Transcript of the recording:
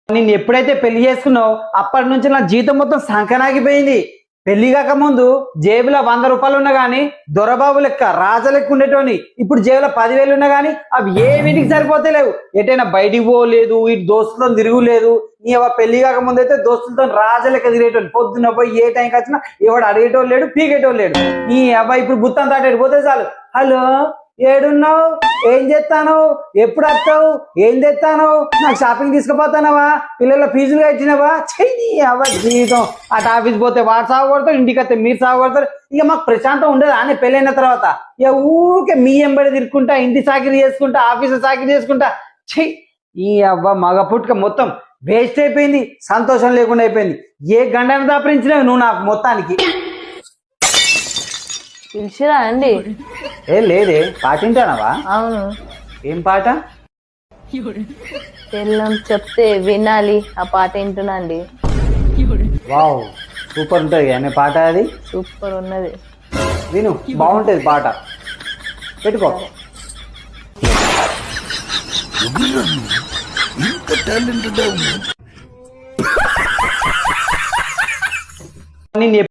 నేను ఎప్పుడైతే పెళ్లి చేసుకున్నావు అప్పటి నుంచి నా జీవితం మొత్తం సంకనాగిపోయింది. పెళ్లి కాక ముందు జేబులో 100 రూపాయలు ఉన్నా గానీ దొరబాబు లెక్క రాజ లెక్క ఉండేటోని. ఇప్పుడు జేబులో 10,000 ఉన్నా గానీ అవి ఏ వీటికి సరిపోతే లేవు. ఎటైనా బయటికి పోలేదు, ఇటు దోస్తులతో తిరుగులేదు. నీ పెళ్లి కాక ముందు అయితే దోస్తులతో రాజ లెక్క తిరిగేటోని. పొద్దున్న పోయి ఏ టైంకి వచ్చినా ఎవడు అడిగేటోళ్ళు లేడు, పీకేటోళ్ళు లేడు. నీ అబ్బాయి ఇప్పుడు బుత్తం తాటేడు పోతే చాలు, హలో ఏడున్నావు, ఏం చేస్తాను, ఎప్పుడు వస్తావు, ఏం తెస్తాను, నాకు షాపింగ్ తీసుకుపోతానవా, పిల్లల ఫీజులు కట్టినవా, చెయ్యి అవ్వ జీవితం. అటు ఆఫీస్ పోతే వాడు సాగు కొడతారు, ఇంటికి వస్తే మీరు సాగు కొడతారు. ఇక మాకు ప్రశాంతం ఉండదు అని పెళ్ళైన తర్వాత. ఇక ఊరికే మీ ఎంబడి తిరుక్కుంటా, ఇంటి చాకిరీ చేసుకుంటా, ఆఫీసు చాకిరీ చేసుకుంటా. చెయ్యి ఈ అవ్వ మగ పుట్టుక మొత్తం వేస్ట్ అయిపోయింది, సంతోషం లేకుండా అయిపోయింది. ఏ గండను దాపరించినావు నువ్వు నాకు మొత్తానికి. పిలిచిరా అండి? ఏ లేదే, పాట వింటానవా? అవును. ఏం పాట? పెళ్ళం చెప్తే వినాలి ఆ పాట వింటున్నా అండి. వావ్, సూపర్ ఉంటుంది అనే పాట అది. సూపర్ ఉన్నది, విను, బాగుంటుంది పాట, పెట్టుకో. నేను